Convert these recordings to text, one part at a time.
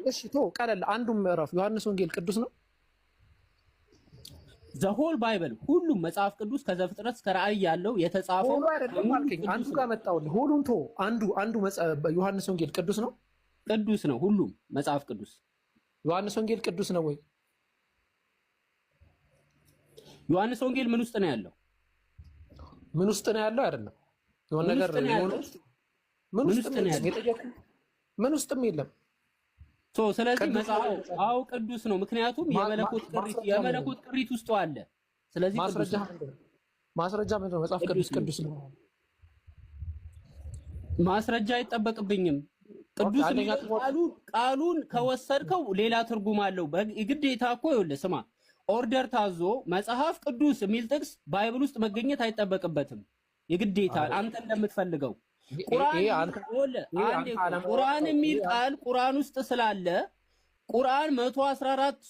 እሺ ቶ ቀለል አንዱም ምዕራፍ ዮሐንስ ወንጌል ቅዱስ ነው። ዘሆል ባይብል ሁሉም መጽሐፍ ቅዱስ ከዘፍጥረት እስከ ራእይ ያለው የተጻፈው ሁሉ አይደለም አልከኝ። አንዱ ጋር መጣሁልህ። ሁሉን ቶ አንዱ ዮሐንስ ወንጌል ቅዱስ ነው። ቅዱስ ነው ሁሉም መጽሐፍ ቅዱስ። ዮሐንስ ወንጌል ቅዱስ ነው ወይ? ዮሐንስ ወንጌል ምን ውስጥ ነው ያለው? ምን ውስጥ ነው ያለው? አይደለም የሆነ ነገር ምን ውስጥ ነው ያለው? ምን ውስጥም የለም። ስለዚህ መጽሐፍ ቅዱስ ነው። ምክንያቱም የመለኮት ቅሪት ውስጥ አለ። ስለዚህ ማስረጃ ምንድን ነው? መጽሐፍ ቅዱስ ነው። ማስረጃ አይጠበቅብኝም። ቅዱስ ቃሉን ከወሰድከው ሌላ ትርጉም አለው። ግዴታ እኮ ይኸውልህ ስማ፣ ኦርደር ታዞ መጽሐፍ ቅዱስ የሚል ጥቅስ ባይብል ውስጥ መገኘት አይጠበቅበትም። የግዴታ አንተ እንደምትፈልገው ቁርአን የሚል ቃል ቁርአን ውስጥ ስላለ ቁርአን 114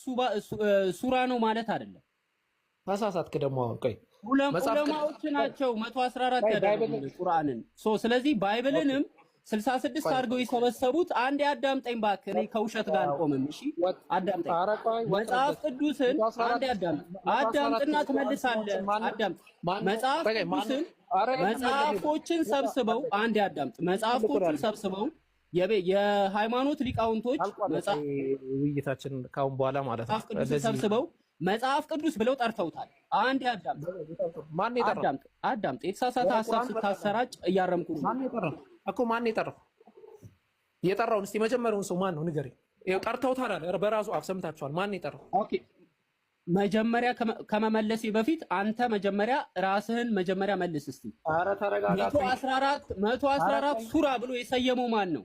ሱራ ነው ማለት አይደለም። ተሳሳትክ ደግሞ። አሁን ቆይ ዑለማዎች ናቸው 114 ያደረጉት ቁርአንን። ስለዚህ ባይብልንም 66 አድርገው የሰበሰቡት። አንዴ አዳምጠኝ እባክህ፣ እኔ ከውሸት ጋር አልቆምም። እሺ አዳምጠኝ። መጽሐፍ ቅዱስን አንዴ አዳምጥና ትመልሳለህ። አዳምጥ። መጽሐፍ ቅዱስን መጽሐፎችን ሰብስበው አንዴ አዳምጥ። መጽሐፎችን ሰብስበው የሃይማኖት ሊቃውንቶች ውይይታችን ካሁን በኋላ ማለት ነው ቅዱስን ሰብስበው መጽሐፍ ቅዱስ ብለው ጠርተውታል። አንዴ አዳምጥ። ማን የጠራው? አዳምጥ። የተሳሳተ ሐሳብ ስታሰራጭ እያረምኩ ነው እኮ። ማን የጠራው? የጠራውን እስቲ መጀመሪያውን ሰው ማን ነው ንገረኝ። ይኸው ጠርተውታል አለ በራሱ አፍ ሰምታችኋል። ማን የጠራው? ኦኬ መጀመሪያ ከመመለሴ በፊት አንተ መጀመሪያ ራስህን መጀመሪያ መልስ እስቲ። ኧረ ተረጋጋ። 114 ሱራ ብሎ የሰየመው ማን ነው?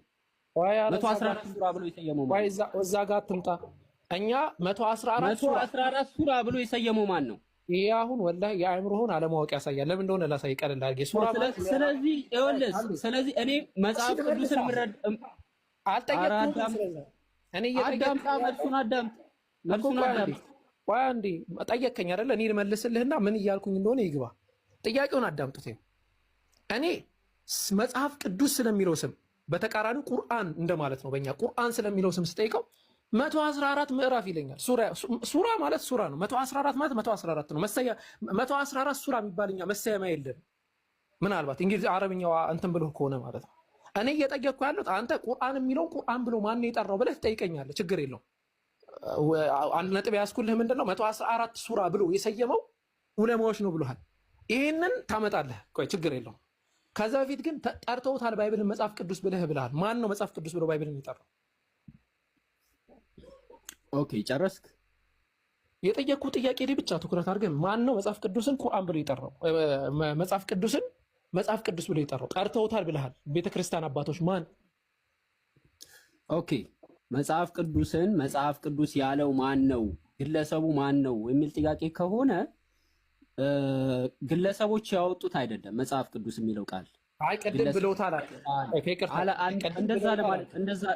114 ሱራ ብሎ የሰየመው ማን ነው? እዛ ጋር አትምጣ። እኛ 114 ሱራ ብሎ የሰየመው ማን ነው? ይሄ አሁን ወላሂ የአእምሮህን አለማወቅ ያሳያል። ለምን እንደሆነ ላሳይ ቀለል አድርጌ ሱራ ማለት። ስለዚህ ይኸውልህ፣ ስለዚህ እኔ መጽሐፍ ቅዱስን ምረድ አልጠየቅኩም። እኔ አዳምጣ፣ መልሱን አዳምጥ። ቆይ አንዴ ጠየቅከኝ አይደለ? እኔ ልመልስልህና ምን እያልኩኝ እንደሆነ ይግባ። ጥያቄውን አዳምጡት። እኔ መጽሐፍ ቅዱስ ስለሚለው ስም በተቃራኒው ቁርአን እንደማለት ነው። በእኛ ቁርአን ስለሚለው ስም ስጠይቀው 114 ምዕራፍ ይለኛል። ሱራ ማለት ሱራ ነው። 114 ማለት 114 ነው። 114 ሱራ የሚባልኛ መሰየማ የለም። ምናልባት እንግሊዝ አረብኛው እንትን ብሎ ከሆነ ማለት ነው። እኔ እየጠየቅኩ ያለሁት አንተ ቁርአን የሚለውን ቁርአን ብሎ ማን የጠራው ብለህ ትጠይቀኛለህ። ችግር የለውም። አንድ ነጥብ ያስኩልህ ምንድነው 114 ሱራ ብሎ የሰየመው ዑለማዎች ነው ብለሃል። ይሄንን ታመጣለህ። ቆይ ችግር የለውም። ከዛ በፊት ግን ጠርተውታል ባይብልን መጽሐፍ ቅዱስ ብለህ ብለሃል። ማን ነው መጽሐፍ ቅዱስ ብሎ ባይብልን የጠራው? ኦኬ ጨረስክ? የጠየቅኩ ጥያቄ ላይ ብቻ ትኩረት አድርገን ማን ነው መጽሐፍ ቅዱስን ቁርአን ብሎ የጠራው? መጽሐፍ ቅዱስን መጽሐፍ ቅዱስ ብሎ የጠራው? ጠርተውታል ብለሃል። ቤተክርስቲያን አባቶች ማን? ኦኬ መጽሐፍ ቅዱስን መጽሐፍ ቅዱስ ያለው ማን ነው? ግለሰቡ ማን ነው የሚል ጥያቄ ከሆነ ግለሰቦች ያወጡት አይደለም መጽሐፍ ቅዱስ የሚለው ቃል። አይ ቀደም ብለውታል።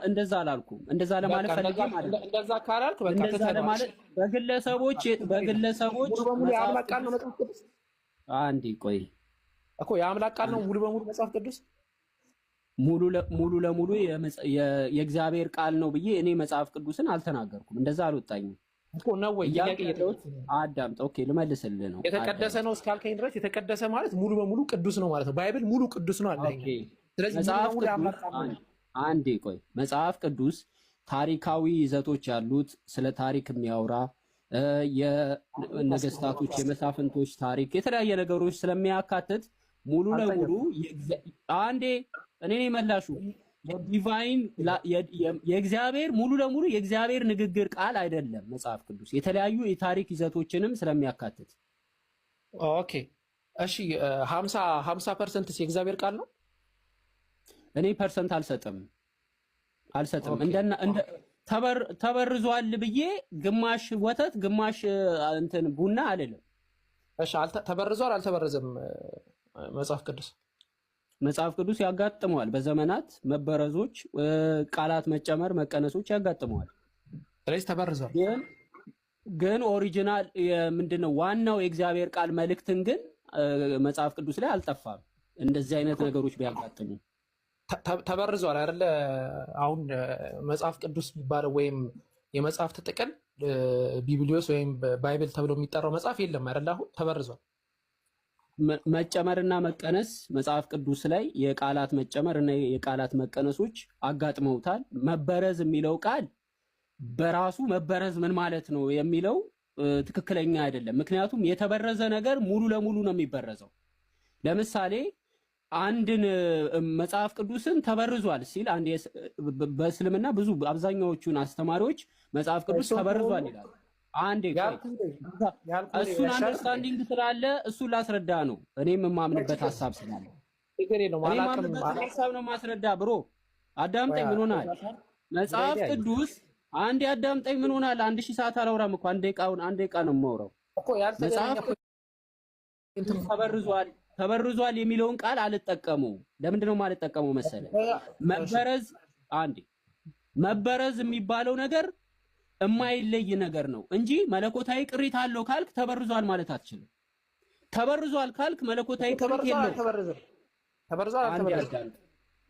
እንደዛ አላልኩም። እንደዛ ለማለት ፈልጌ ማለት ነው። እንደዛ ካላልክ በቃ ለማለት በግለሰቦች በሙሉ የአምላክ ቃል ነው መጽሐፍ ቅዱስ። አንዴ ቆይ እኮ የአምላክ ቃል ነው ሙሉ በሙሉ መጽሐፍ ቅዱስ ሙሉ ለሙሉ የእግዚአብሔር ቃል ነው ብዬ እኔ መጽሐፍ ቅዱስን አልተናገርኩም። እንደዛ አልወጣኝም እኮ ነው ወይ? አዳምጥ። ኦኬ ልመልስልህ ነው። የተቀደሰ ነው እስካልከኝ ድረስ የተቀደሰ ማለት ሙሉ በሙሉ ቅዱስ ነው ማለት ነው። ባይብል ሙሉ ቅዱስ ነው አለኝ። ስለዚህ መጽሐፍ አንዴ ቆይ፣ መጽሐፍ ቅዱስ ታሪካዊ ይዘቶች ያሉት ስለ ታሪክ የሚያወራ የነገስታቶች የመሳፍንቶች ታሪክ የተለያየ ነገሮች ስለሚያካትት ሙሉ ለሙሉ አንዴ እኔ ነኝ መላሹ ዲቫይን የእግዚአብሔር ሙሉ ለሙሉ የእግዚአብሔር ንግግር ቃል አይደለም መጽሐፍ ቅዱስ የተለያዩ የታሪክ ይዘቶችንም ስለሚያካትት። ኦኬ እሺ 50% የእግዚአብሔር ቃል ነው። እኔ ፐርሰንት አልሰጥም። እንደ ተበርዟል ብዬ ግማሽ ወተት ግማሽ እንትን ቡና አይደለም። እሺ ተበርዟል አልተበረዘም መጽሐፍ ቅዱስ ያጋጥመዋል። በዘመናት መበረዞች፣ ቃላት መጨመር፣ መቀነሶች ያጋጥመዋል። ስለዚህ ተበርዟል። ግን ኦሪጂናል ምንድነው ዋናው የእግዚአብሔር ቃል መልእክትን ግን መጽሐፍ ቅዱስ ላይ አልጠፋም። እንደዚህ አይነት ነገሮች ቢያጋጥሙ ተበርዟል አይደለ? አሁን መጽሐፍ ቅዱስ የሚባለው ወይም የመጽሐፍት ጥቅል ቢብሊዮስ ወይም ባይብል ተብሎ የሚጠራው መጽሐፍ የለም አይደለ? አሁን ተበርዟል። መጨመርና መቀነስ መጽሐፍ ቅዱስ ላይ የቃላት መጨመር እና የቃላት መቀነሶች አጋጥመውታል። መበረዝ የሚለው ቃል በራሱ መበረዝ ምን ማለት ነው የሚለው ትክክለኛ አይደለም። ምክንያቱም የተበረዘ ነገር ሙሉ ለሙሉ ነው የሚበረዘው። ለምሳሌ አንድን መጽሐፍ ቅዱስን ተበርዟል ሲል አንድ በእስልምና ብዙ አብዛኛዎቹን አስተማሪዎች መጽሐፍ ቅዱስ ተበርዟል ይላሉ። አንዴ እሱን አንደርስታንዲንግ ስላለ እሱን ላስረዳ ነው። እኔም የማምንበት ሀሳብ ስላለ ሀሳብ ነው ማስረዳ። ብሮ አዳምጠኝ። ምን ሆናል? መጽሐፍ ቅዱስ አንዴ አዳምጠኝ። ምን ሆናል? 1000 ሰዓት አላወራም እኮ አንድ ደቂቃ ነው የማወራው። መጽሐፍ ተበርዟል የሚለውን ቃል አልጠቀመው። ለምንድን ነው የማልጠቀመው መሰለህ? መበረዝ የሚባለው ነገር የማይለይ ነገር ነው እንጂ መለኮታዊ ቅሪት አለው ካልክ ተበርዟል ማለት አትችልም። ተበርዟል ካልክ መለኮታዊ ቅሪት የለውም።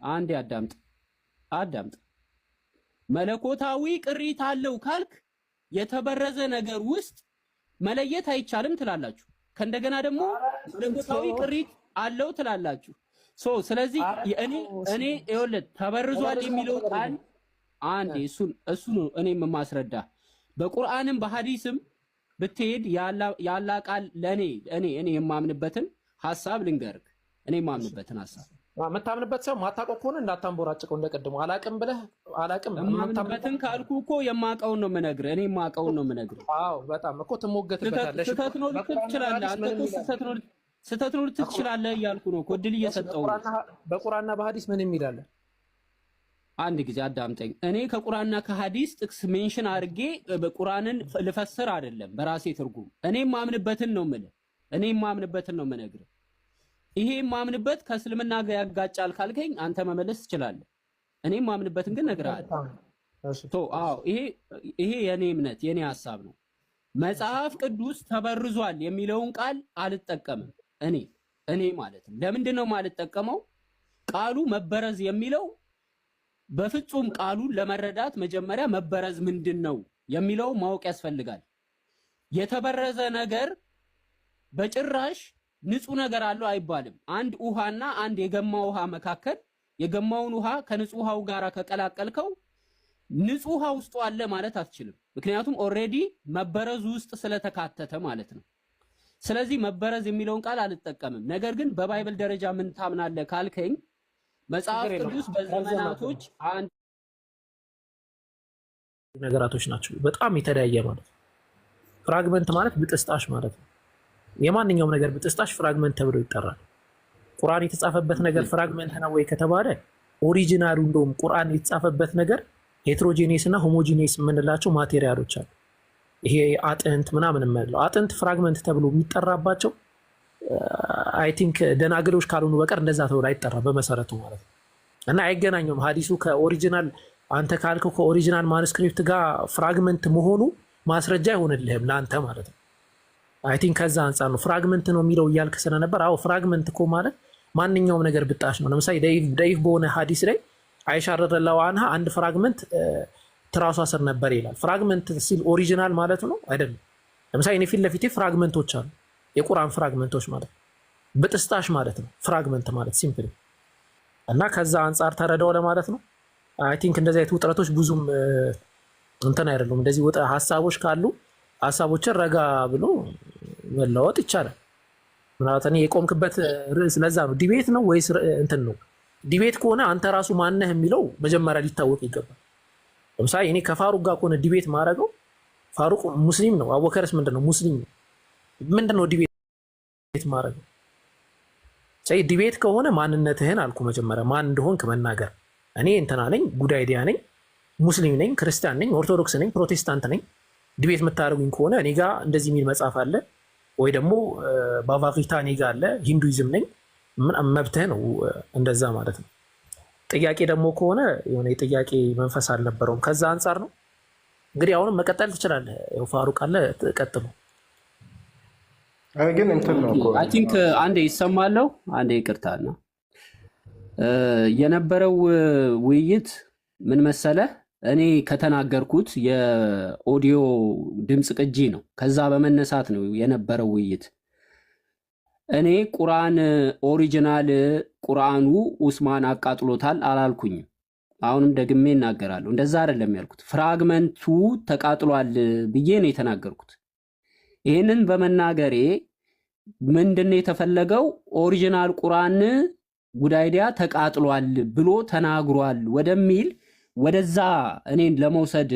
አንዴ አዳምጥ። መለኮታዊ ቅሪት አለው ካልክ የተበረዘ ነገር ውስጥ መለየት አይቻልም ትላላችሁ። ከእንደገና ደግሞ መለኮታዊ ቅሪት አለው ትላላችሁ። ስለዚህ እኔ ይኸውልህ ተበርዟል የሚለው ቃል አንዴ እሱ ነው እኔም የማስረዳ። በቁርአንም በሐዲስም ብትሄድ ያላ ቃል እኔ የማምንበትን ሐሳብ ልንገርክ። እኔ የማምንበትን ሐሳብ የምታምንበት ሰው ማታውቀው ከሆነ እንዳታንቦራጭቀው እንደቀድሞ አላቅም ብለህ አላቅም። የማምንበትን ካልኩ እኮ የማውቀውን ነው የምነግርህ። እኔ የማውቀውን ነው የምነግርህ። አዎ በጣም እኮ ትሞገትበታለህ። ስህተት ነው ልትል ትችላለህ። አንተ እኮ ስህተት ነው ልትል ትችላለህ እያልኩ ነው እኮ እድል እየሰጠው ነው። በቁርአንና በሐዲስ ምን የሚላል? አንድ ጊዜ አዳምጠኝ። እኔ ከቁርአንና ከሐዲስ ጥቅስ ሜንሽን አድርጌ ቁርአንን ልፈስር አይደለም በራሴ ትርጉም። እኔ የማምንበትን ነው የምልህ። እኔ የማምንበትን ነው የምነግርህ። ይሄ የማምንበት ከእስልምና ጋር ያጋጫል ካልከኝ አንተ መመለስ ትችላለህ። እኔ የማምንበትን ግን እነግርሃለሁ። ይሄ የኔ እምነት የኔ ሐሳብ ነው። መጽሐፍ ቅዱስ ተበርዟል የሚለውን ቃል አልጠቀምም እኔ ማለት ነው። ለምንድን ነው የማልጠቀመው? ቃሉ መበረዝ የሚለው በፍጹም ቃሉን ለመረዳት መጀመሪያ መበረዝ ምንድን ነው የሚለው ማወቅ ያስፈልጋል። የተበረዘ ነገር በጭራሽ ንጹህ ነገር አለው አይባልም። አንድ ውሃና አንድ የገማ ውሃ መካከል የገማውን ውሃ ከንጹህ ውሃው ጋር ከቀላቀልከው ንጹህ ውሃ ውስጡ አለ ማለት አትችልም። ምክንያቱም ኦልሬዲ መበረዙ ውስጥ ስለተካተተ ማለት ነው። ስለዚህ መበረዝ የሚለውን ቃል አልጠቀምም። ነገር ግን በባይብል ደረጃ ምን ታምናለህ ካልከኝ መጽሐፍ ቅዱስ በዘመናቶች አንድ ነገራቶች ናቸው በጣም የተለያየ ማለት ነው። ፍራግመንት ማለት ብጥስጣሽ ማለት ነው። የማንኛውም ነገር ብጥስጣሽ ፍራግመንት ተብሎ ይጠራል። ቁርአን የተጻፈበት ነገር ፍራግመንት ነው ወይ ከተባለ ኦሪጂናሉ እንደውም ቁርአን የተጻፈበት ነገር ሄትሮጂኒየስ እና ሆሞጂኒየስ የምንላቸው ማቴሪያሎች አሉ። ይሄ አጥንት ምናምን የምንለው አጥንት ፍራግመንት ተብሎ የሚጠራባቸው አይ ቲንክ ደናግሎች ካልሆኑ በቀር እንደዛ ተብሎ አይጠራ በመሰረቱ ማለት ነው። እና አይገናኙም። ሀዲሱ ከኦሪጂናል አንተ ካልከው ከኦሪጂናል ማኑስክሪፕት ጋር ፍራግመንት መሆኑ ማስረጃ አይሆንልህም ለአንተ ማለት ነው። አይ ቲንክ ከዛ አንጻር ነው ፍራግመንት ነው የሚለው እያልክ ስለነበር፣ አዎ ፍራግመንት እኮ ማለት ማንኛውም ነገር ብጣሽ ነው። ለምሳሌ ደይፍ በሆነ ሀዲስ ላይ አይሻ ረዲየላሁ ዐንሃ አንድ ፍራግመንት ትራሷ ስር ነበር ይላል። ፍራግመንት ሲል ኦሪጂናል ማለት ነው አይደለም። ለምሳሌ እኔ ፊት ለፊቴ ፍራግመንቶች አሉ፣ የቁርአን ፍራግመንቶች ማለት ብጥስጣሽ ማለት ነው ፍራግመንት ማለት ሲምፕል። እና ከዛ አንጻር ተረዳው ለማለት ነው። አይ ቲንክ እንደዚህ አይነት ውጥረቶች ብዙም እንትን አይደሉም። እንደዚህ ሀሳቦች ካሉ ሀሳቦችን ረጋ ብሎ መለወጥ ይቻላል። ምናልባት እኔ የቆምክበት ርዕስ ለዛ ነው። ዲቤት ነው ወይስ እንትን ነው? ዲቤት ከሆነ አንተ ራሱ ማነህ የሚለው መጀመሪያ ሊታወቅ ይገባል። ለምሳሌ እኔ ከፋሩቅ ጋር ከሆነ ዲቤት ማድረገው ፋሩቅ ሙስሊም ነው፣ አቡበከርስ ምንድን ነው? ሙስሊም ነው። ምንድን ነው ዲቤት ማድረገው? ዲቤት ከሆነ ማንነትህን አልኩ መጀመሪያ ማን እንደሆንክ መናገር። እኔ እንትና ነኝ፣ ጉዳይዲያ ነኝ፣ ሙስሊም ነኝ፣ ክርስቲያን ነኝ፣ ኦርቶዶክስ ነኝ፣ ፕሮቴስታንት ነኝ። ዲቤት የምታደርጉኝ ከሆነ እኔ ጋ እንደዚህ የሚል መጽሐፍ አለ ወይ ደግሞ ባቫቂታ እኔ ጋ አለ፣ ሂንዱይዝም ነኝ፣ መብትህ ነው እንደዛ ማለት ነው። ጥያቄ ደግሞ ከሆነ የሆነ የጥያቄ መንፈስ አልነበረውም። ከዛ አንጻር ነው እንግዲህ አሁንም መቀጠል ትችላለህ። ፋሩቅ አለ ቀጥሉ። ግን እንትን ነው አይ ቲንክ አንዴ ይሰማለሁ። አንዴ ይቅርታ ነው የነበረው ውይይት ምን መሰለህ? እኔ ከተናገርኩት የኦዲዮ ድምፅ ቅጂ ነው። ከዛ በመነሳት ነው የነበረው ውይይት። እኔ ቁርአን ኦሪጂናል ቁርአኑ ኡስማን አቃጥሎታል አላልኩኝም። አሁንም ደግሜ እናገራለሁ፣ እንደዛ አይደለም ያልኩት። ፍራግመንቱ ተቃጥሏል ብዬ ነው የተናገርኩት። ይህንን በመናገሬ ምንድን ነው የተፈለገው? ኦሪጂናል ቁርአን ጉዳይዲያ ተቃጥሏል ብሎ ተናግሯል ወደሚል ወደዛ እኔን ለመውሰድ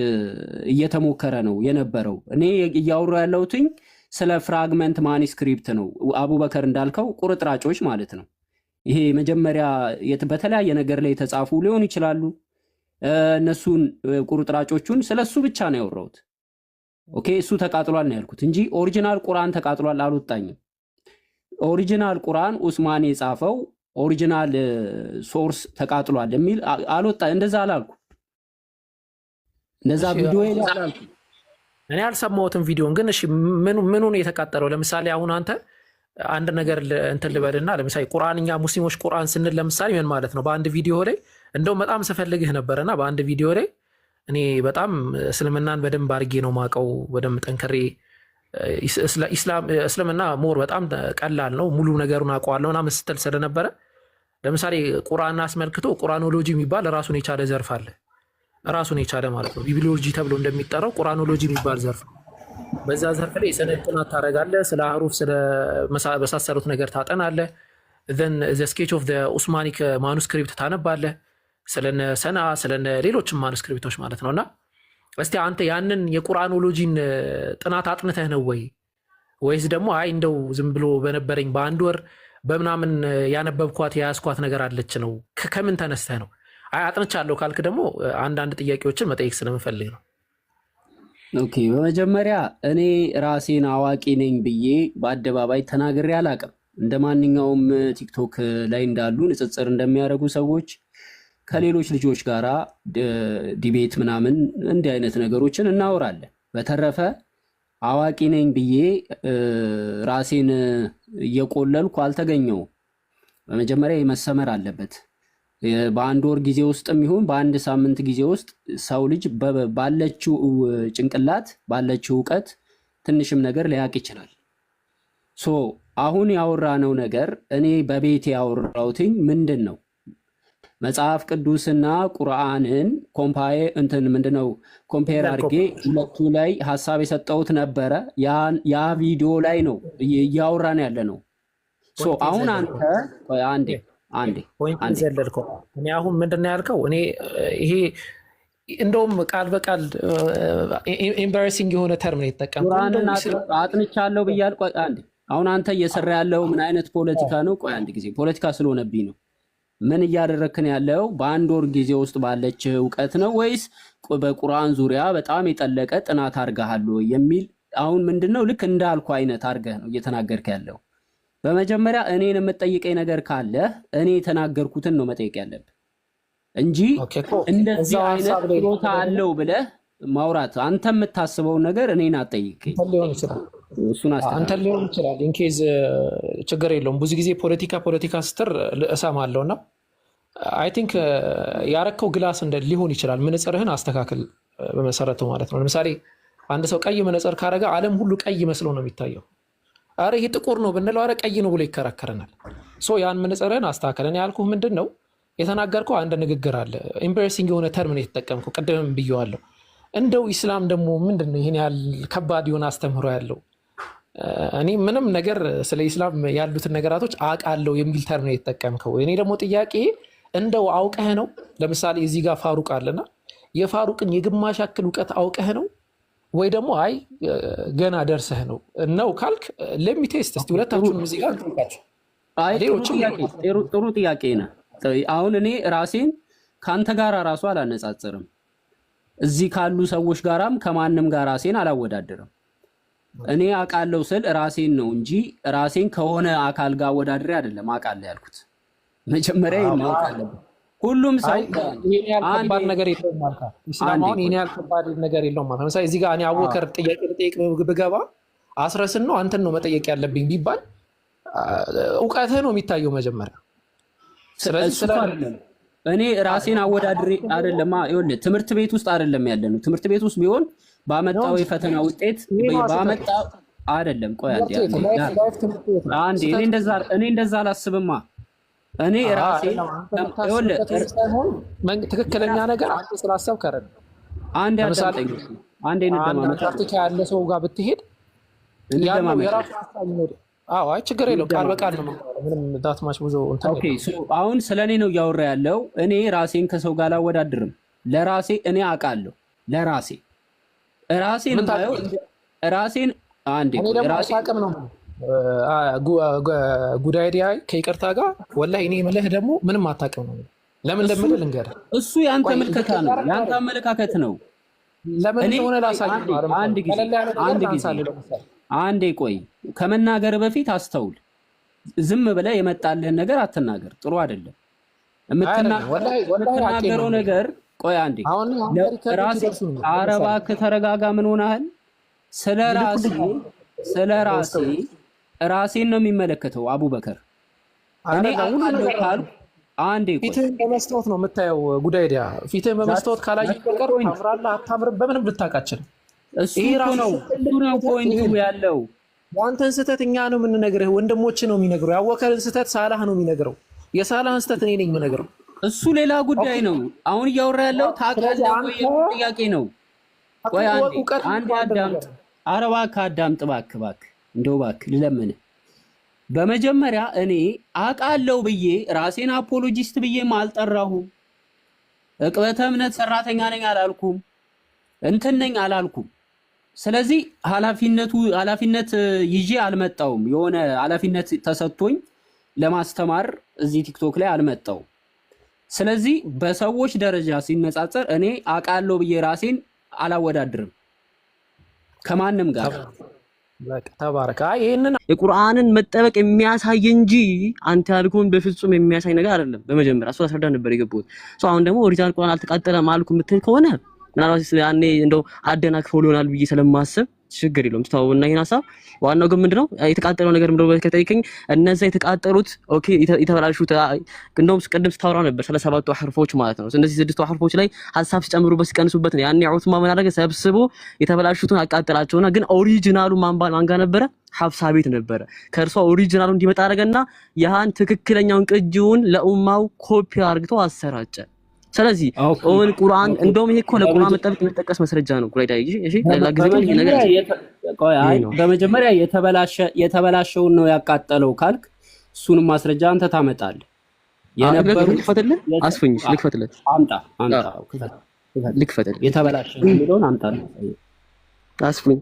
እየተሞከረ ነው የነበረው። እኔ እያወሩ ያለሁትኝ ስለ ፍራግመንት ማኒስክሪፕት ነው። አቡበከር እንዳልከው ቁርጥራጮች ማለት ነው። ይሄ መጀመሪያ በተለያየ ነገር ላይ የተጻፉ ሊሆን ይችላሉ። እነሱን ቁርጥራጮቹን ስለሱ ብቻ ነው ያወራሁት። ኦኬ፣ እሱ ተቃጥሏል ነው ያልኩት እንጂ ኦሪጂናል ቁርአን ተቃጥሏል አልወጣኝም። ኦሪጂናል ቁርአን ኡስማን የጻፈው ኦሪጂናል ሶርስ ተቃጥሏል የሚል አልወጣ። እንደዛ አላልኩ። እንደዛ ቪዲዮ አላልኩ። እኔ አልሰማሁትም ቪዲዮን ግን። እሺ ምኑ ነው የተቃጠለው? ለምሳሌ አሁን አንተ አንድ ነገር እንትን ልበልና ለምሳሌ ቁርአንኛ ሙስሊሞች ቁርአን ስንል ለምሳሌ ምን ማለት ነው? በአንድ ቪዲዮ ላይ እንደው በጣም ስፈልግህ ነበርና በአንድ ቪዲዮ ላይ እኔ በጣም እስልምናን በደንብ አድርጌ ነው ማቀው፣ በደንብ ጠንክሬ እስልምና ሞር በጣም ቀላል ነው ሙሉ ነገሩን አውቀዋለሁ ምናምን ስትል ስለነበረ ለምሳሌ ቁርአን አስመልክቶ ቁርአኖሎጂ የሚባል ራሱን የቻለ ዘርፍ አለ። ራሱን የቻለ ማለት ነው ቢብሊዮሎጂ ተብሎ እንደሚጠራው ቁርአኖሎጂ የሚባል ዘርፍ። በዛ ዘርፍ ላይ የሰነድ ጥናት ታደርጋለህ። ስለ አህሩፍ ስለመሳሰሉት ነገር ታጠናለህ። ዘን ዘ ስኬች ኦፍ ዘ ኡስማኒክ ማኑስክሪፕት ታነባለህ። ስለነ ሰና ስለነ ሌሎችም ማኑስክሪፕቶች ማለት ነውና እስቲ አንተ ያንን የቁርአኖሎጂን ጥናት አጥንተህ ነው ወይስ ደግሞ አይ እንደው ዝም ብሎ በነበረኝ በአንድ ወር በምናምን ያነበብኳት የያዝኳት ነገር አለች ነው? ከምን ተነስተህ ነው? አይ አጥንቻለሁ ካልክ ደግሞ አንዳንድ ጥያቄዎችን መጠየቅ ስለምፈልግ ነው። ኦኬ፣ በመጀመሪያ እኔ ራሴን አዋቂ ነኝ ብዬ በአደባባይ ተናግሬ አላቅም። እንደ ማንኛውም ቲክቶክ ላይ እንዳሉ ንጽጽር እንደሚያደርጉ ሰዎች ከሌሎች ልጆች ጋራ ዲቤት ምናምን እንዲህ አይነት ነገሮችን እናወራለን። በተረፈ አዋቂ ነኝ ብዬ ራሴን እየቆለልኩ አልተገኘውም። በመጀመሪያ መሰመር አለበት። በአንድ ወር ጊዜ ውስጥም ይሁን በአንድ ሳምንት ጊዜ ውስጥ ሰው ልጅ ባለችው ጭንቅላት ባለችው እውቀት ትንሽም ነገር ሊያውቅ ይችላል። ሶ አሁን ያወራነው ነገር እኔ በቤት ያወራሁትኝ ምንድን ነው? መጽሐፍ ቅዱስና ቁርአንን ኮምፔር አድርጌ ሁለቱ ላይ ሀሳብ የሰጠሁት ነበረ። ያ ቪዲዮ ላይ ነው እያወራን ያለ ነው። አሁን አንተ አንዴ ዘለልከው። እኔ አሁን ምንድን ነው ያልከው? እኔ ይሄ እንደውም ቃል በቃል ኤምባራሲንግ የሆነ ተርም ነው የተጠቀምኩት። ቁርአንን አጥንቻለሁ ብያለሁ። ቆይ አንዴ፣ አሁን አንተ እየሰራ ያለው ምን አይነት ፖለቲካ ነው? ቆይ አንድ ጊዜ፣ ፖለቲካ ስለሆነብኝ ነው። ምን እያደረክን ያለው? በአንድ ወር ጊዜ ውስጥ ባለች እውቀት ነው ወይስ በቁርአን ዙሪያ በጣም የጠለቀ ጥናት አድርገሃል የሚል አሁን ምንድነው ልክ እንዳልኩ አይነት አድርገህ ነው እየተናገርክ ያለው? በመጀመሪያ እኔን የምትጠይቀኝ ነገር ካለ እኔ የተናገርኩትን ነው መጠየቅ ያለብህ እንጂ እንደዚህ አይነት ችሎታ አለው ብለህ ማውራት አንተ የምታስበውን ነገር እኔን አትጠይቀኝ። አንተ ሊሆን ይችላል ኢንኬዝ ችግር የለውም። ብዙ ጊዜ ፖለቲካ ስትር እሰማለሁና አይ ቲንክ ያረከው ግላስ እንደ ሊሆን ይችላል። መነጽርህን አስተካክል በመሰረቱ ማለት ነው። ለምሳሌ አንድ ሰው ቀይ መነጽር ካረጋ ዓለም ሁሉ ቀይ መስሎ ነው የሚታየው። አረ ይሄ ጥቁር ነው ብንለው አረ ቀይ ነው ብሎ ይከራከረናል። ያን መነጽርህን አስተካክል። እኔ ያልኩህ ምንድን ነው የተናገርከው አንድ ንግግር አለ። ኤምባራሲንግ የሆነ ተርም ነው የተጠቀምከው። ቅድምም ብየዋለሁ። እንደው ኢስላም ደግሞ ምንድን ነው ይህን ያህል ከባድ የሆነ አስተምህሮ ያለው? እኔ ምንም ነገር ስለ ኢስላም ያሉትን ነገራቶች አውቃለሁ የሚል ተርም ነው የተጠቀምከው። እኔ ደግሞ ጥያቄ እንደው አውቀህ ነው? ለምሳሌ እዚህ ጋር ፋሩቅ አለና የፋሩቅን የግማሽ ያክል እውቀት አውቀህ ነው ወይ ደግሞ አይ ገና ደርሰህ ነው ካልክ ለሚቴስት እስቲ ሁለታችሁንም እዚህ ጋር እንጠይቃችሁ። ጥሩ ጥያቄ ነው። አሁን እኔ ራሴን ከአንተ ጋር ራሱ አላነጻጽርም። እዚህ ካሉ ሰዎች ጋራም ከማንም ጋር ራሴን አላወዳደርም። እኔ አውቃለሁ ስል ራሴን ነው እንጂ ራሴን ከሆነ አካል ጋር አወዳድሬ አይደለም አውቃለሁ ያልኩት። መጀመሪያ እናውቃለን። ሁሉም ሰው ይሄን ያህል ከባድ ነገር የለውም ማለት ነው። ኢስላም አሁን ይሄን ያህል ከባድ ነገር የለውም ማለት ነው። ለምሳሌ እዚህ ጋር እኔ አወከር ጥያቄ ልጠይቅ ብገባ አስረስን ነው አንተን ነው መጠየቅ ያለብኝ ቢባል እውቀትህ ነው የሚታየው መጀመሪያ። ስለዚህ እሱ አይደለም እኔ ራሴን አወዳድሬ አይደለም። ይኸውልህ ትምህርት ቤት ውስጥ አይደለም ያለነው። ትምህርት ቤት ውስጥ ቢሆን ባመጣው የፈተና ውጤት ባመጣው አይደለም። ቆይ አንዴ እኔ እንደዛ አላስብማ። እኔ ራሴ ይኸውልህ ትክክለኛ ነገር አንተ ስላሰብክ አይደለም። አንዴ አዳምጠኝ። አንዴ እንደማመጣ ፕራክቲካ ያለ ሰው ጋር ብትሄድ ያለው የራሱ ሐሳብ ነው። አዎ አይ ችግር የለው። ቃል በቃል ነው ምንም ዳትማች ብዙ እንትን። ኦኬ ሶ አሁን ስለኔ ነው እያወራ ያለው። እኔ ራሴን ከሰው ጋር አላወዳድርም። ለራሴ እኔ አውቃለሁ። ራሴን ነው ራሴን አንዴ ራሴ አቅም ነው ጉዳይ ዲያይ ከይቅርታ ጋር ወላሂ እኔ የምልህ ደግሞ ምንም አታውቅም ነው። ለምን እንደምልህ ልንገርህ። እሱ ያንተ ምልከታ ነው፣ ያንተ አመለካከት ነው። ለምን እንደሆነ ላሳይህ። አንዴ ቆይ፣ ከመናገር በፊት አስተውል። ዝም ብለህ የመጣልህን ነገር አትናገር፣ ጥሩ አይደለም። የምትናገረው ነገር ቆይ አንዴ ኧረ እባክህ ተረጋጋ። ምን ሆነሃል? ስለ ራሴን ነው የሚመለከተው አቡበከር። እኔ አውቃለሁ ካልኩ አንዴ ቆይ፣ ፊትህን በመስታወት ነው የምታየው። ጉዳይ ዲያ ፊትህን በመስታወት ካላየህ በቀር ታምራለህ አታምርም በምንም ልታውቃችን። እሱ ነው ፖይንቱ ያለው። ያንተን ስህተት እኛ ነው የምንነግርህ፣ ወንድሞች ነው የሚነግረው። ያወከልን ስህተት ሳላህ ነው የሚነግረው። የሳላህን ስህተት እኔ ነኝ የምነግረው። እሱ ሌላ ጉዳይ ነው። አሁን እያወራ ያለው ታውቃለህ ወይ ጥያቄ ነው። ቆይ አንዴ አዳምጥ። ኧረ እባክህ አዳምጥ፣ እባክህ እንደው እባክህ ልለምንህ። በመጀመሪያ እኔ አውቃለሁ ብዬ ራሴን አፖሎጂስት ብዬም አልጠራሁም። ዕቅበተ እምነት ሰራተኛ ነኝ አላልኩም፣ እንትን ነኝ አላልኩም። ስለዚህ ኃላፊነት ይዤ አልመጣሁም። የሆነ ኃላፊነት ተሰጥቶኝ ለማስተማር እዚህ ቲክቶክ ላይ አልመጣሁም። ስለዚህ በሰዎች ደረጃ ሲነጻጸር እኔ አውቃለሁ ብዬ ራሴን አላወዳድርም ከማንም ጋር። ተባረከ። ይሄንን የቁርአንን መጠበቅ የሚያሳይ እንጂ አንተ ያልኩህን በፍጹም የሚያሳይ ነገር አይደለም። በመጀመሪያ እሱ አስረዳ ነበር የገባሁት። አሁን ደግሞ ኦሪጂናል ቁርአን አልተቃጠለም አልኩ የምትል ከሆነ ምናልባት ያኔ እንደው አደናቅፈው ሊሆናል ብዬ ስለማስብ ችግር የለውም ተታውና ይሄን ሐሳብ። ዋናው ግን ምንድነው የተቃጠለው ነገር ምንድነው ከተጠይቀኝ እነዛ የተቃጠሉት ኦኬ የተበላሹት እንደውም ቅድም ስታወራ ነበር ስለ ሰባቱ ሐርፎች ማለት ነው። እነዚህ ስድስቱ ሐርፎች ላይ ሐሳብ ሲጨምሩበት ሲቀንሱበት ነው ያኔ ዑስማን ምን አደረገ? ሰብስቦ የተበላሹትን አቃጠላቸውና ግን ኦሪጂናሉ ማንጋ ነበረ ሐፍሳ ቤት ነበረ። ከእርሷ ኦሪጂናሉ እንዲመጣ አደረገና ያን ትክክለኛውን ቅጂውን ለኡማው ኮፒ አድርግቶ አሰራጨ። ስለዚህ ኦን ቁርአን እንደውም ይሄ እኮ ለቁርአን መጠበቅ የሚጠቀስ መስረጃ ነው። ጉራይዳ እሺ ለላ ጊዜ ይሄ ነገር ቆይ አይ በመጀመሪያ የተበላሸውን ነው ያቃጠለው ካልክ እሱንም ማስረጃ አንተ ታመጣለህ። የነበሩ ልክፈትልህ አስፈኝሽ ልክፈትልህ አምጣ ልክፈትልህ የተበላሸ የሚለውን አምጣ አስፈኝ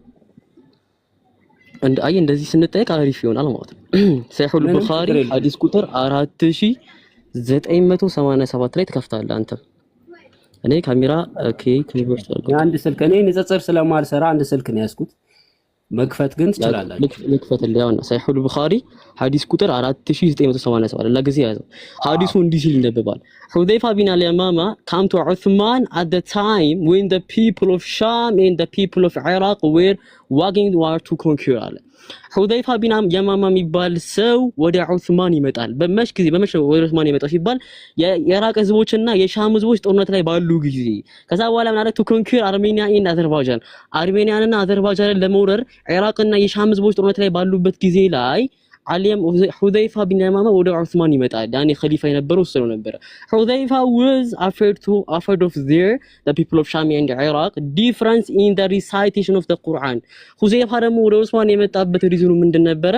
አይ እንደዚህ ስንጠይቅ አሪፍ ይሆናል ማለት ነው። ሰሒሁል ቡኻሪ ሐዲስ ቁጥር 4987 ላይ ትከፍታለህ አንተ። እኔ ካሜራ ኦኬ ኮንቨርት አድርገው አንድ ስልክ እኔ ንጽጽር ስለማልሰራ አንድ ስልክ ነው ያዝኩት። መክፈት ግን ትችላላችሁ። ልክፈትልህ ያውና ሰሒሁል ቡኻሪ ሐዲስ ቁጥር 4987 ለጊዜ ያዘው። ሐዲሱ እንዲህ ሲል ይነበባል። ሁዘይፋ ቢን አልየማማ came to Uthman at the time when the people of Sham and the people of Iraq were waging war to conquer አለ። ሁዘይፋ ቢን የማማ የሚባል ሰው ወደ ዑስማን ይመጣል። በመሽ ወደ ዑስማን ይመጣው ሲባል የኢራቅ ህዝቦችና የሻም ህዝቦች ጦርነት ላይ ባሉ ጊዜ ከዛ በኋላ ምን አለ? to conquer Armenia and Azerbaijan አርሜኒያንና አዘርባይጃንን ለመውረር ኢራቅና የሻም ህዝቦች ጦርነት ላይ ባሉበት ጊዜ ላይ አሊም ሁዘይፋ ቢን የማማ ወደ ዑስማን ይመጣል። ያኔ ኸሊፋ የነበረው እሱ ነበር። ሁዘይፋ was afraid of the people of Sham and Iraq difference in the recitation of the Quran። ሁዘይፋ ደግሞ ወደ ዑስማን የመጣበት ሪዝኑ ምንድን ነበረ?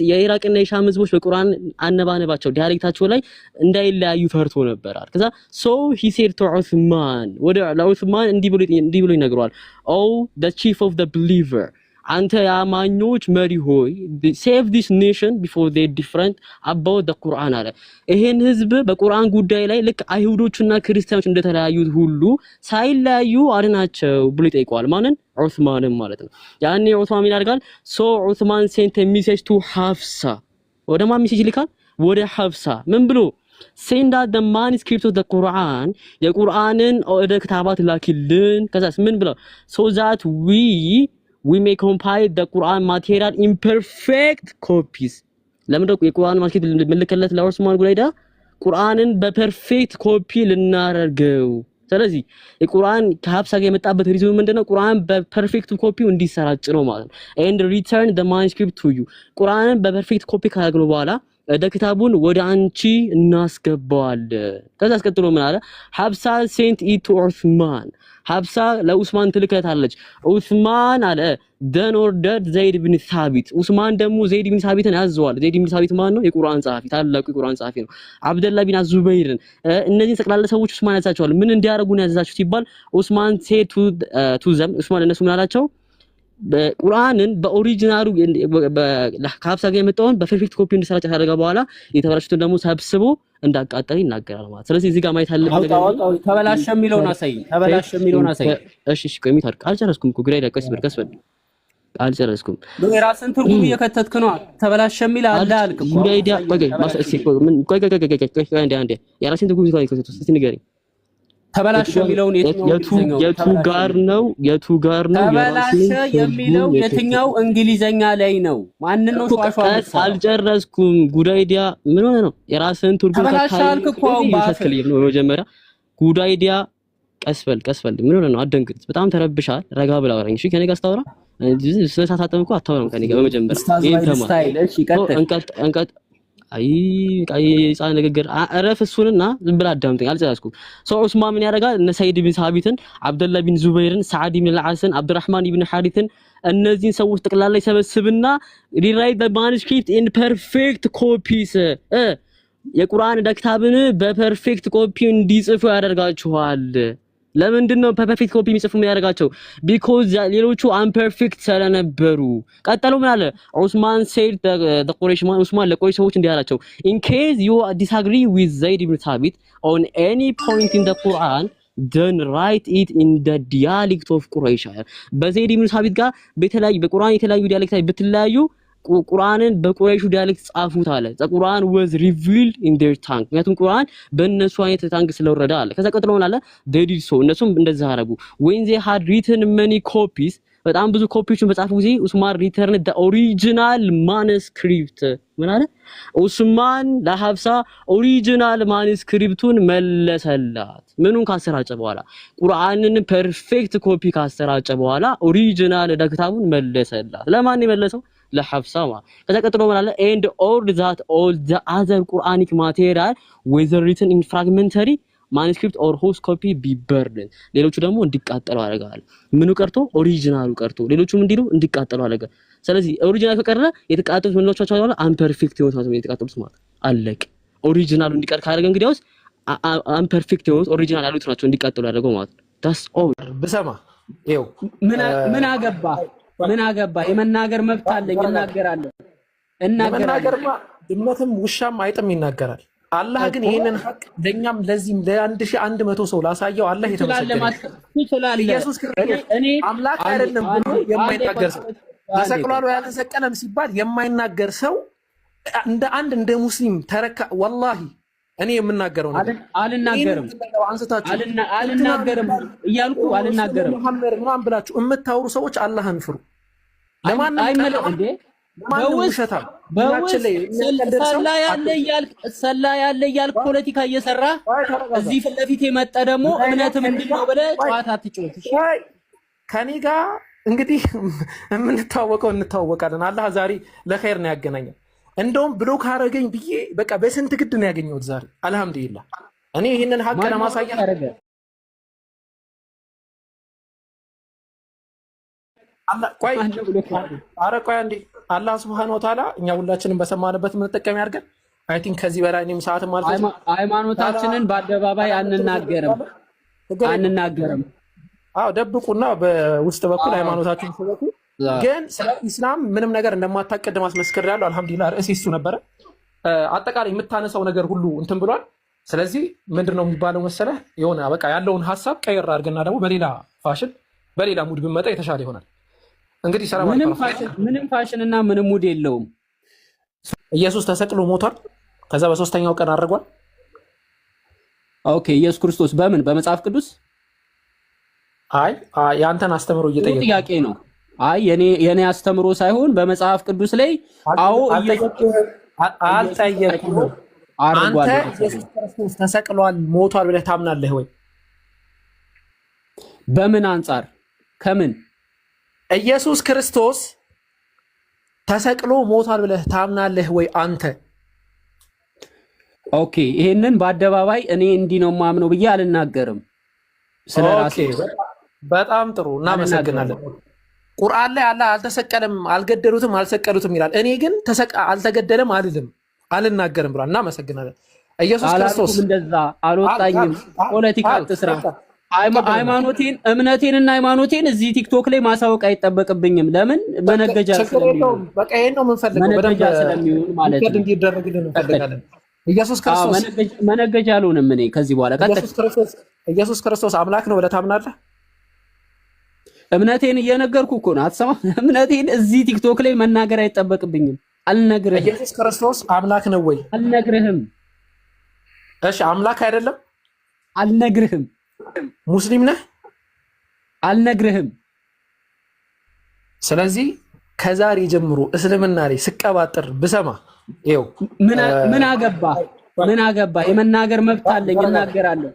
የኢራቅና የሻም ህዝቦች በቁርአን አነባነባቸው ዳይሬክታቸው ላይ እንዳይለያዩ ፈርቶ ነበር። ከዛ so he said to Uthman ወደ ዑስማን እንዲህ ብሎ ይነግረዋል። oh the chief of the believer አንተ የአማኞች መሪ ሆይ save this nation before they different about the Quran አለ። ይሄን ህዝብ በቁርአን ጉዳይ ላይ ልክ አይሁዶችና ክርስቲያኖች እንደተለያዩት ሁሉ ሳይለያዩ አድናቸው ብሎ ይጠይቀዋል። ማንን? ዑስማንን ማለት ነው። ያኔ ዑስማን ያደርጋል so ዑስማን sent a message to Hafsa ወደ ማን ሜሴጅ ይልካል? ወደ ሐፍሳ ምን ብሎ send out the manuscript of the Quran የቁርአንን ወደ ክታባት ላኪልን። ከዛስ ምን ብለው so that we may compile the Quran material in perfect copies። ለምን ነው የቁርአን ማስኬት ምልክለት ለዑስማን ጉዳይዳ ቁርአንን በፐርፌክት ኮፒ ልናደርገው። ስለዚህ የቁርአን ከሀብሳ ጋር የመጣበት ሪዝን ምንድነው? ቁርአን በፐርፌክት ኮፒው እንዲሰራጭ ነው ማለት ነው። and return the manuscript to you ቁርአንን በፐርፌክት ኮፒ ካደረግነው በኋላ ክታቡን ወደ አንቺ እናስገባዋለን። ከዛ አስቀጥሎ ምን አለ? ሀብሳ sent it to ዑስማን ሀብሳ ለዑስማን ትልከታለች። ዑስማን አለ then ordered ዘይድ ብን ሳቢት ዑስማን ደግሞ ዘይድ ብን ሳቢትን ያዘዋል። ዘይድ ብን ሳቢት ማን ነው? የቁርአን ጸሐፊ፣ ታላቁ የቁርአን ጸሐፊ ነው። አብደላህ ቢን አዙበይርን እነዚህን ጠቅላላ ሰዎች ዑስማን ያዛቸዋል። ምን እንዲያደርጉ ነው ያዛቸው ሲባል ዑስማን said to them ዑስማን እነሱ ምን አላቸው? በቁርአንን በኦሪጂናሉ ከሀብሳ ጋር የመጣውን በፐርፌክት ኮፒ እንዲሰራጭ ካደረገ በኋላ የተበላሹትን ደግሞ ሰብስቦ እንዳቃጠለ ይናገራል ማለት። ስለዚህ እዚህ ጋር ማየት አለበት ነገር ተበላሸ የሚለውን አሳይ። ተበላሸ የሚለውን አሳይ። እሺ ቆይ ሚታርክ አልጨረስኩም እኮ ግራ ይደቀስ በርከስ በል አልጨረስኩም። የራስን ትርጉም እየከተትክ ነው። ተበላሸ የሚል አለ አልክ እኮ ጉዳይ ዲያ ቆይ ማስእሲ ምን ቆይ አንዴ የራስን ትርጉም ይከተት እስቲ ንገረኝ። ተበላሸ የሚለውን የቱ ጋር ነው? ተበላሸ የሚለው የትኛው እንግሊዘኛ ላይ ነው? ማን ነው ሿሿ? አልጨረስኩም። ጉዳይ ዲያ ምን ሆነ ነው? የራስን ትርጉም ተበላሸ አልክ እኮ ባስከልም ነው መጀመሪያ። ጉዳይ ዲያ ቀስበል ምን ሆነ ነው? አደንግጥ። በጣም ተረብሻል። ረጋ ብላ አወራኝ። እሺ ከኔ ጋር አስታወራ ስለሳታተም እኮ አታወራም ከኔ ጋር በመጀመሪያ እንቀጥ አይ ጻን ንግግር አረፍ እሱንና ዝም ብላ አዳምጠኝ። አልጨረስኩም። ሰው ዑስማን ምን ያደርጋል? እነ ሰይድ ቢን ሳቢትን፣ አብደላህ ቢን ዙበይርን፣ ሰዓድ ቢን አልዓስን፣ አብዱራህማን ኢብኑ ሐሪትን እነዚህን ሰዎች ጠቅላላ ይሰበስብና ሪራይት ዘ ማኑስክሪፕት ኢን ፐርፌክት ኮፒስ የቁርአን ደክታብን በፐርፌክት ኮፒ እንዲጽፉ ያደርጋቸዋል። ለምንድን ነው በፐርፌክት ኮፒ የሚጽፉ የሚያደርጋቸው? ቢኮዝ ሌሎቹ አንፐርፌክት ስለነበሩ። ቀጠሉ ምን አለ? ዑስማን said the Quraysh man ዑስማን ለቁረይሽ ሰዎች እንዲህ አላቸው in case you disagree with Zayd ibn Thabit on any point in the Quran then write it in the dialect of Quraysh በዘይድ ኢብኑ ሳቢት ጋር በቁርአን የተለያዩ ዲያሌክት ላይ ብትለያዩ ቁርአንን በቁረይሹ ዲያሌክት ጻፉት አለ። ቁርአን was revealed in their tongue ምክንያቱም ቁርአን በእነሱ አይነት ታንግ ስለወረደ አለ። ከዛ ቀጥሎ ምን አለ? they did so እነሱም እንደዛ አደረጉ። when they had written many copies በጣም ብዙ ኮፒዎችን በጻፉ ጊዜ ዑስማን returned the original manuscript ምን አለ? ዑስማን ለሀብሳ ኦሪጂናል ማኑስክሪፕቱን መለሰላት። ምኑን ካሰራጨ በኋላ? ቁርአንን ፐርፌክት ኮፒ ካሰራጨ በኋላ ኦሪጂናል ደክታቡን መለሰላት። ለማን የመለሰው? ለሐፍሳ ማለት። ከዛ ቀጥሎ ማለት አለ and all the other Quranic material whether written in fragmentary manuscript or whole copy be burned ሌሎቹ ደግሞ እንዲቃጠሉ አደረጋል። ምኑ ቀርቶ? ኦሪጂናሉ ቀርቶ ሌሎቹም እንዲሉ እንዲቃጠሉ አደረገ። ስለዚህ ኦሪጂናል ከቀረ የተቃጠሉት ምንዎቻቸው ማለት አንፐርፌክት የሆኑት ማለት የተቃጠሉት ማለት አለቅ። ኦሪጂናሉ እንዲቀር ካደረገ እንግዲያውስ አንፐርፌክት የሆኑት ኦሪጂናል ያሉት ናቸው እንዲቃጠሉ ያደረገው ማለት ነው። that's all ብሰማ ይኸው ምን አገባ? የመናገር መብት አለኝ። እናገራለሁ። የመናገርማ ድመትም ውሻም አይጥም ይናገራል። አላህ ግን ይሄንን ሐቅ ለኛም ለዚህም ለ1100 ሰው ላሳየው አላህ የተመሰገነ ኢየሱስ ክርስቶስ አምላክ አይደለም ብሎ የማይናገር ሰው ተሰቅሏል ወይ አልተሰቀለም ሲባል የማይናገር ሰው እንደ ሙስሊም ተረካ። ወላሂ እኔ የምናገረው ነገር አልናገርም እያልኩ አልናገርም። መሐመድ ምናምን ብላችሁ የምታወሩ ሰዎች አላህን ፍሩ። ለማንም ሰላ ያለ እያልክ ፖለቲካ እየሰራ እዚህ ፊት ለፊት የመጣ ደግሞ እምነት ምንድነው ብለህ ጨዋታ አትጫወት። ከኔ ጋር እንግዲህ የምንታወቀው እንታወቃለን። አላህ ዛሬ ለኸይር ነው ያገናኘን። እንደውም ብሎክ አረገኝ ብዬ በቃ በስንት ግድ ነው ያገኘሁት ዛሬ። አልሐምዱሊላህ እኔ ይሄንን ሐቅ ለማሳየት ቆይ አንዴ አላህ ሱብሃነሁ ወተዓላ እኛ ሁላችንም በሰማንበት የምንጠቀም ያድርገን። አይ ቲንክ ከዚህ በላይ እኔም ሰዓት ማለት ነው ሃይማኖታችንን በአደባባይ አንናገርም። አዎ ደብቁና በውስጥ በኩል ሃይማኖታችሁን ሰበኩ። ግን ስለ ኢስላም ምንም ነገር እንደማታቀድም አስመስክሬያለሁ። አልሐምዱሊላህ ርዕሴ እሱ ነበረ። አጠቃላይ የምታነሳው ነገር ሁሉ እንትን ብሏል። ስለዚህ ምንድነው የሚባለው መሰለህ የሆነ በቃ ያለውን ሐሳብ ቀይር አድርገና ደግሞ በሌላ ፋሽን በሌላ ሙድ ብንመጣ የተሻለ ይሆናል። እንግዲህ ሰላም ምንም ፋሽን እና ምንም ሙድ የለውም። ኢየሱስ ተሰቅሎ ሞቷል። ከዛ በሶስተኛው ቀን አድርጓል። ኦኬ ኢየሱስ ክርስቶስ በምን በመጽሐፍ ቅዱስ? አይ ያንተን አስተምሮ እየጠየቀ ጥያቄ ነው። አይ የኔ አስተምሮ ሳይሆን በመጽሐፍ ቅዱስ ላይ አዎ አንተ ኢየሱስ ክርስቶስ ተሰቅሏል ሞቷል ብለህ ታምናለህ ወይ? በምን አንጻር ከምን? ኢየሱስ ክርስቶስ ተሰቅሎ ሞቷል ብለህ ታምናለህ ወይ አንተ? ኦኬ ይሄንን በአደባባይ እኔ እንዲህ ነው ማምነው ብዬ አልናገርም። ስለራሴ በጣም ጥሩ እናመሰግናለን። ቁርአን ላይ አላህ አልተሰቀለም፣ አልገደሉትም፣ አልሰቀሉትም ይላል። እኔ ግን አልተገደለም አልልም አልናገርም ብሏል። እናመሰግናለን። ኢየሱስ ክርስቶስ እንደዛ አልወጣኝም። ፖለቲካ አትስራ። ሃይማኖቴን እምነቴንና ሃይማኖቴን እዚህ ቲክቶክ ላይ ማሳወቅ አይጠበቅብኝም። ለምን መነገጃ ስለሚሆን በቃ ይሄን ነው የምንፈልገው። መነገጃ ስለሚሆን ማለት ነው እንዲደረግልን እንፈልጋለን። ኢየሱስ ክርስቶስ መነገጃ አልሆንም። እኔ ከዚህ በኋላ ኢየሱስ ክርስቶስ አምላክ ነው ብለህ ታምናለህ? እምነቴን እየነገርኩ እኮ ነው። አትሰማም? እምነቴን እዚህ ቲክቶክ ላይ መናገር አይጠበቅብኝም። አልነግርህም። ኢየሱስ ክርስቶስ አምላክ ነው ወይ? አልነግርህም። እሺ አምላክ አይደለም? አልነግርህም። ሙስሊም ነህ? አልነግርህም። ስለዚህ ከዛሬ ጀምሮ እስልምና ላይ ስቀባጥር ብሰማ ይኸው ምን አገባ? የመናገር መብት አለኝ። እናገራለሁ።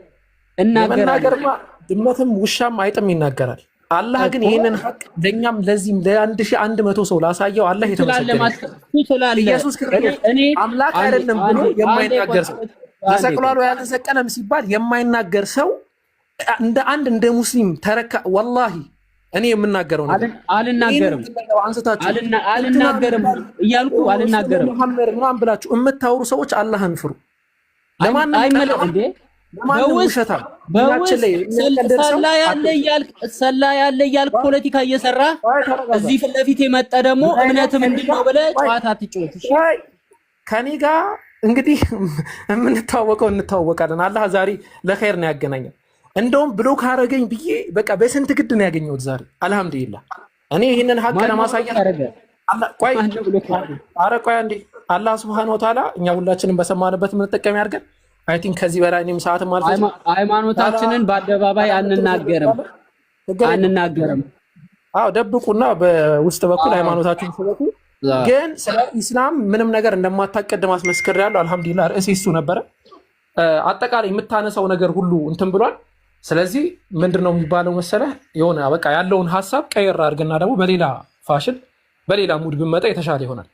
የመናገርማ ድመትም ውሻም አይጥም ይናገራል። አላህ ግን ይህንን ሀቅ ለእኛም ለዚህም ለ1100 ሰው ላሳየው አላህ የተመሰገነ። ኢየሱስ ክርስቶስ አምላክ አይደለም ብሎ የማይናገር ሰው ተሰቅሏል ያልተሰቀለም ሲባል የማይናገር ሰው እንደ ሙስሊም ተረካ። ወላሂ እኔ የምናገረው ነገር አልናገርም እያልኩ አልናገርም። መሐመድ ምናምን ብላችሁ የምታወሩ ሰዎች አላህን ፍሩ። ሰላ ያለ እያልክ ፖለቲካ እየሰራ እዚህ ፊት ለፊት የመጣ ደግሞ እምነት ምንድን ነው ብለህ ጨዋታ አትጫወት። ከኔ ጋር እንግዲህ የምንተዋወቀው እንተዋወቃለን። አላህ ዛሬ ለኸይር ነው ያገናኘን። እንደውም ብሎክ አደረገኝ ብዬ በቃ በስንት ግድ ነው ያገኘሁት ዛሬ። አልሐምዱሊላህ እኔ ይህንን ሀቅ ለማሳየት ቆይ አንዴ አላህ ሱብሃነሁ ወተዓላ እኛ ሁላችንም በሰማንበት የምንጠቀም ያድርገን። አይ ቲንክ ከዚህ በላይ እኔም ሰዓትም አልፈጅም። ሃይማኖታችንን በአደባባይ አንናገርም። አዎ ደብቁና በውስጥ በኩል ሃይማኖታችሁን ስበኩ። ግን ስለ ኢስላም ምንም ነገር እንደማታቀድም አስመስክሬያለሁ። አልሐምዱሊላህ ርዕሴ እሱ ነበረ። አጠቃላይ የምታነሳው ነገር ሁሉ እንትን ብሏል። ስለዚህ ምንድነው የሚባለው መሰለህ የሆነ በቃ ያለውን ሀሳብ ቀየር አድርገና ደግሞ በሌላ ፋሽን በሌላ ሙድ ብንመጣ የተሻለ ይሆናል።